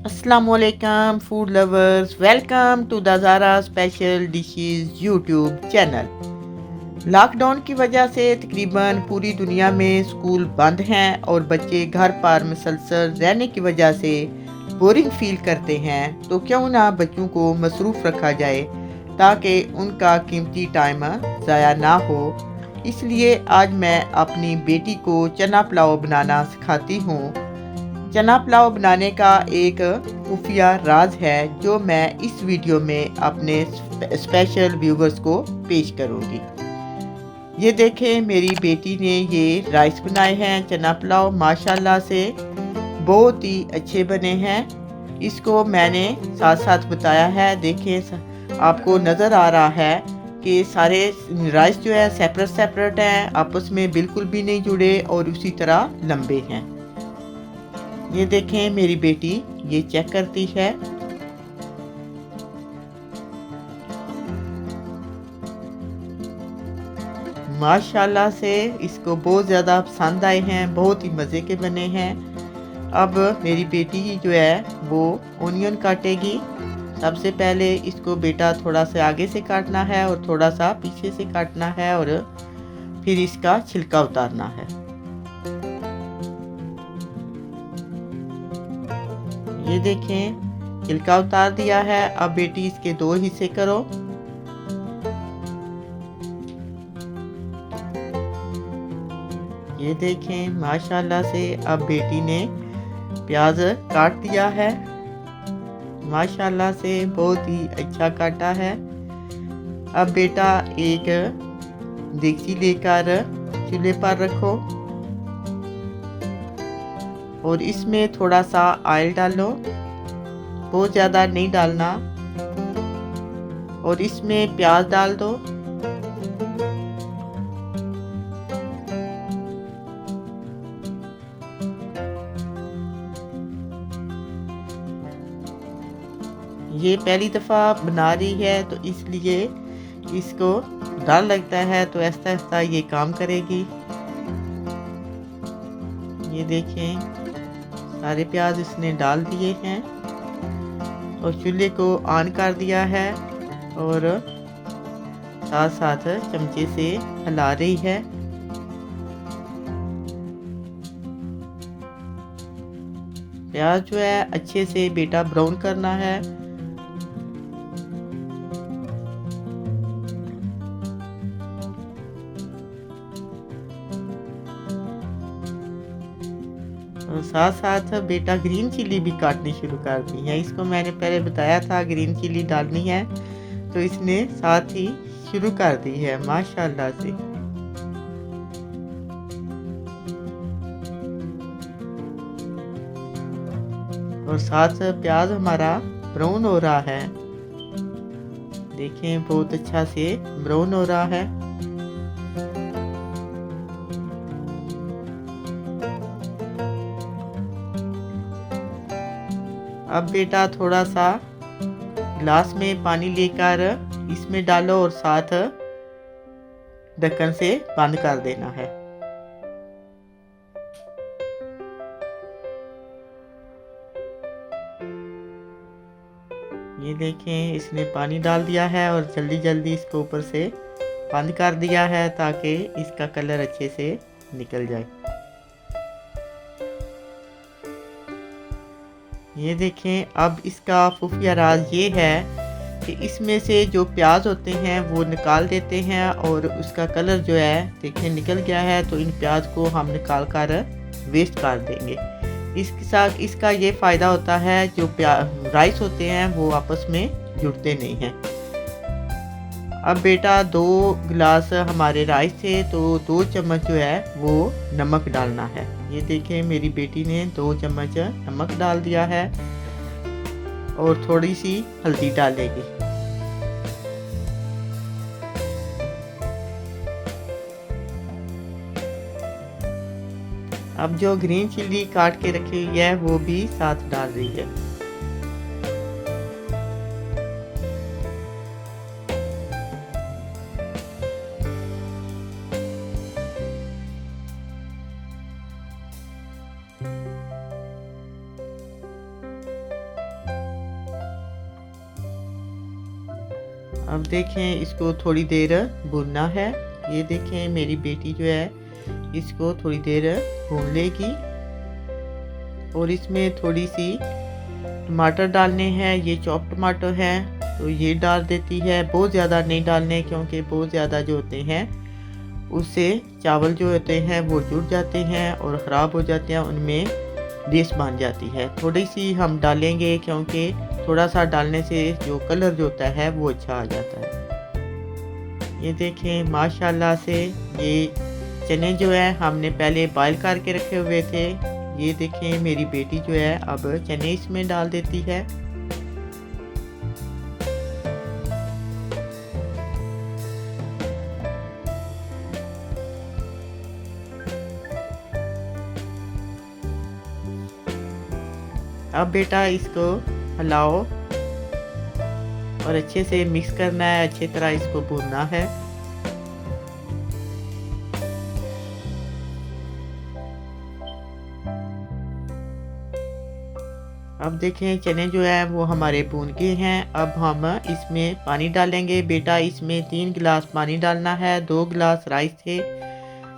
Assalamualaikum food lovers, welcome to the Zara Special Dishes YouTube channel. Lockdown की वजह से तकरीबन पूरी दुनिया में स्कूल बंद हैं और बच्चे घर पर मुसलसल रहने की वजह से बोरिंग फील करते हैं, तो क्यों ना बच्चों को मसरूफ़ रखा जाए ताकि उनका कीमती टाइम ज़ाया ना हो। इसलिए आज मैं अपनी बेटी को चना पुलाव बनाना सिखाती हूँ। चना पुलाव बनाने का एक खुफिया राज है जो मैं इस वीडियो में अपने स्पेशल व्यूवर्स को पेश करूंगी। ये देखें, मेरी बेटी ने ये राइस बनाए हैं। चना पुलाव माशाल्लाह से बहुत ही अच्छे बने हैं। इसको मैंने साथ साथ बताया है। देखें, आपको नज़र आ रहा है कि सारे राइस जो है सेपरेट सेपरेट हैं, आपस में बिल्कुल भी नहीं जुड़े और उसी तरह लंबे हैं। ये देखें, मेरी बेटी ये चेक करती है। माशाल्लाह से इसको बहुत ज़्यादा पसंद आए हैं, बहुत ही मज़े के बने हैं। अब मेरी बेटी जो है वो ओनियन काटेगी। सबसे पहले इसको बेटा थोड़ा सा आगे से काटना है और थोड़ा सा पीछे से काटना है और फिर इसका छिलका उतारना है। ये देखें, छिलका उतार दिया है। अब बेटी इसके दो हिस्से करो। ये देखें, माशाल्लाह से अब बेटी ने प्याज काट दिया है। माशाल्लाह से बहुत ही अच्छा काटा है। अब बेटा एक देगची लेकर चूल्हे पर रखो और इसमें थोड़ा सा ऑयल डालो, बहुत ज़्यादा नहीं डालना, और इसमें प्याज डाल दो। ये पहली दफ़ा बना रही है तो इसलिए इसको डर लगता है, तो आहिस्ता आहिस्ता ये काम करेगी। ये देखें, सारे प्याज इसने डाल दिए हैं और चूल्हे को ऑन कर दिया है और साथ साथ चमचे से हिला रही है। प्याज जो है अच्छे से बेटा ब्राउन करना है। और साथ साथ बेटा ग्रीन चिली भी काटनी शुरू कर दी है। इसको मैंने पहले बताया था ग्रीन चिली डालनी है, तो इसने साथ ही शुरू कर दी है माशाल्लाह से। और साथ प्याज हमारा ब्राउन हो रहा है। देखें, बहुत अच्छा से ब्राउन हो रहा है। अब बेटा थोड़ा सा गिलास में पानी लेकर इसमें डालो और साथ ढक्कन से बंद कर देना है। ये देखें, इसने पानी डाल दिया है और जल्दी जल्दी इसको ऊपर से बंद कर दिया है ताकि इसका कलर अच्छे से निकल जाए। ये देखें, अब इसका खुफिया राज ये है कि इसमें से जो प्याज होते हैं वो निकाल देते हैं और उसका कलर जो है देखें निकल गया है, तो इन प्याज को हम निकाल कर वेस्ट कर देंगे। इसके साथ इसका ये फ़ायदा होता है जो राइस होते हैं वो आपस में जुड़ते नहीं हैं। अब बेटा 2 गिलास हमारे राइस थे तो 2 चम्मच जो है वो नमक डालना है। ये देखें, मेरी बेटी ने 2 चम्मच नमक डाल दिया है और थोड़ी सी हल्दी डालेगी। अब जो ग्रीन चिल्ली काट के रखी हुई है वो भी साथ डाल रही है। अब देखें इसको थोड़ी देर भूनना है। ये देखें मेरी बेटी जो है इसको थोड़ी देर भून लेगी और इसमें थोड़ी सी टमाटर डालने हैं। ये चॉप टमाटर है तो ये डाल देती है। बहुत ज़्यादा नहीं डालने क्योंकि बहुत ज़्यादा जो होते हैं उससे चावल जो होते हैं वो जुड़ जाते हैं और ख़राब हो जाते हैं, उनमें डिश बन जाती है। थोड़ी सी हम डालेंगे क्योंकि थोड़ा सा डालने से जो कलर जो होता है वो अच्छा आ जाता है। ये देखें माशाल्लाह से ये चने जो है हमने पहले बॉयल करके रखे हुए थे। ये देखें मेरी बेटी जो है अब चने इसमें डाल देती है। अब बेटा इसको हिलाओ और अच्छे से मिक्स करना है, अच्छी तरह इसको भूनना है। अब देखें चने जो है वो हमारे भून के हैं। अब हम इसमें पानी डालेंगे। बेटा इसमें 3 गिलास पानी डालना है। 2 गिलास राइस थे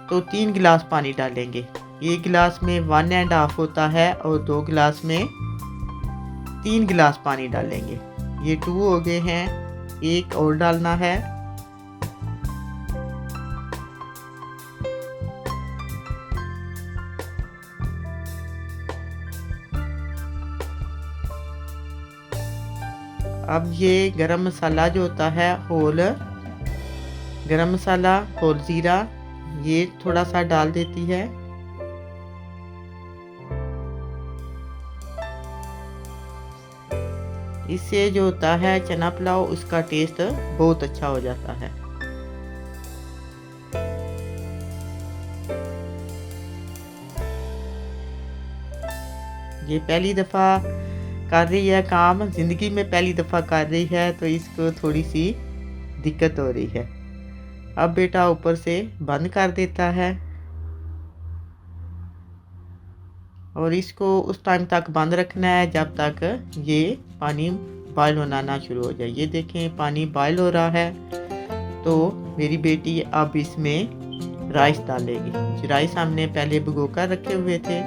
तो 3 गिलास पानी डालेंगे। 1 गिलास में 1.5 होता है और 2 गिलास में 3 गिलास पानी डालेंगे। ये 2 हो गए हैं, 1 और डालना है। अब ये गरम मसाला जो होता है होल गरम मसाला होल ज़ीरा ये थोड़ा सा डाल देती है। इससे जो होता है चना पुलाव उसका टेस्ट बहुत अच्छा हो जाता है। ये पहली दफ़ा कर रही है काम, ज़िंदगी में पहली दफ़ा कर रही है तो इसको थोड़ी सी दिक्कत हो रही है। अब बेटा ऊपर से बंद कर देता है और इसको उस टाइम तक बंद रखना है जब तक ये पानी बॉयल होना ना शुरू हो जाए। ये देखें पानी बॉयल हो रहा है तो मेरी बेटी अब इसमें राइस डालेगी। राइस हमने पहले भिगो कर रखे हुए थे।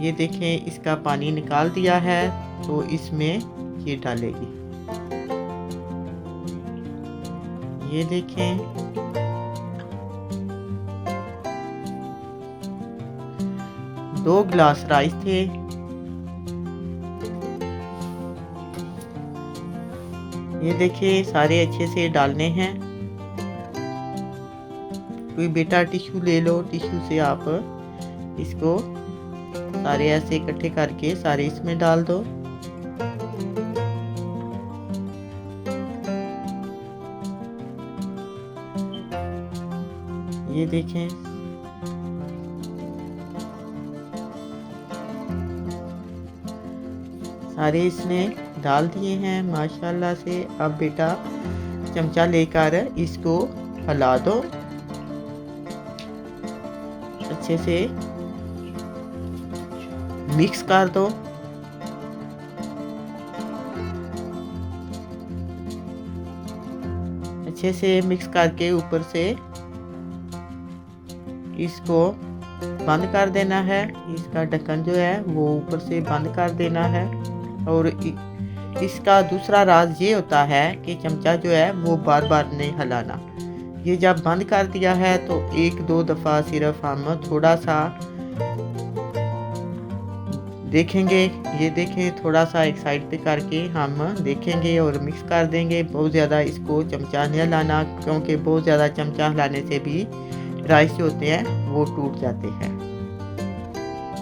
ये देखें इसका पानी निकाल दिया है तो इसमें ये डालेगी। ये देखें दो गिलास राइस थे। ये देखिए सारे अच्छे से डालने हैं। कोई बेटा टिश्यू ले लो, टिश्यू से आप इसको सारे ऐसे इकट्ठे करके सारे इसमें डाल दो। ये देखें सारे इसने डाल दिए हैं माशाल्लाह से। अब बेटा चमचा लेकर इसको हिला दो अच्छे से, मिक्स कर दो। अच्छे से मिक्स करके ऊपर से इसको बंद कर देना है। इसका ढक्कन जो है वो ऊपर से बंद कर देना है। और इसका दूसरा राज ये होता है कि चमचा जो है वो बार बार नहीं हिलाना। ये जब बंद कर दिया है तो 1-2 दफ़ा सिर्फ हम थोड़ा सा देखेंगे। ये देखें थोड़ा सा एक साइड पे करके हम देखेंगे और मिक्स कर देंगे। बहुत ज़्यादा इसको चमचा नहीं हिलाना क्योंकि बहुत ज़्यादा चमचा हिलाने से भी राइस जो होते हैं वो टूट जाते हैं।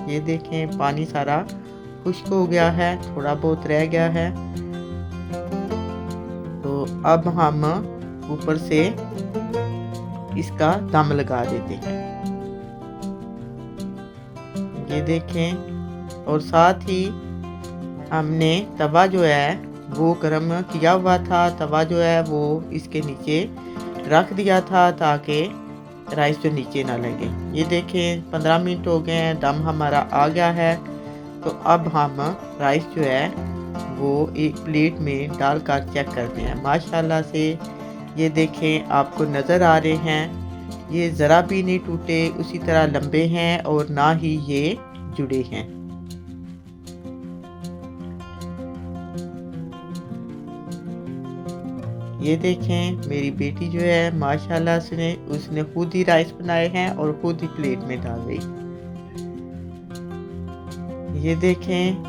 ये देखें पानी सारा खुश्क हो गया है, थोड़ा बहुत रह गया है। तो अब हम ऊपर से इसका दम लगा देते हैं। ये देखें और साथ ही हमने तवा जो है वो गरम किया हुआ था। तवा जो है वो इसके नीचे रख दिया था ताकि राइस जो नीचे ना लगे। ये देखें 15 मिनट हो गए हैं, दम हमारा आ गया है। तो अब हम राइस जो है वो एक प्लेट में डालकर चेक करते हैं। माशाल्लाह से ये देखें, आपको नज़र आ रहे हैं, ये ज़रा भी नहीं टूटे, उसी तरह लंबे हैं और ना ही ये जुड़े हैं। ये देखें, मेरी बेटी जो है माशाल्लाह से उसने खुद ही राइस बनाए हैं और खुद ही प्लेट में डाल गई। ये देखें,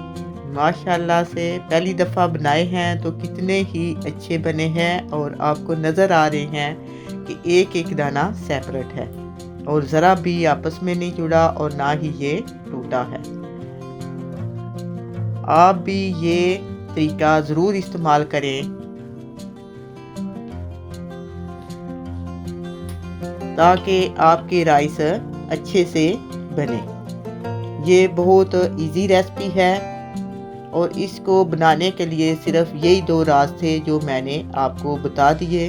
माशाल्लाह से पहली दफ़ा बनाए हैं तो कितने ही अच्छे बने हैं और आपको नज़र आ रहे हैं कि एक एक दाना सेपरेट है और ज़रा भी आपस में नहीं जुड़ा और ना ही ये टूटा है। आप भी ये तरीका ज़रूर इस्तेमाल करें ताकि आपके राइस अच्छे से बने। ये बहुत इजी रेसिपी है और इसको बनाने के लिए सिर्फ यही 2 रास्ते जो मैंने आपको बता दिए।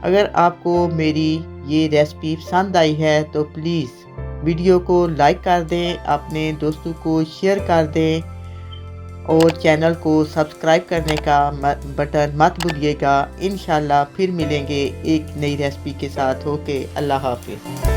अगर आपको मेरी ये रेसिपी पसंद आई है तो प्लीज़ वीडियो को लाइक कर दें, अपने दोस्तों को शेयर कर दें और चैनल को सब्सक्राइब करने का बटन मत भूलिएगा। इंशाल्लाह फिर मिलेंगे एक नई रेसिपी के साथ। ओके, अल्लाह हाफिज़।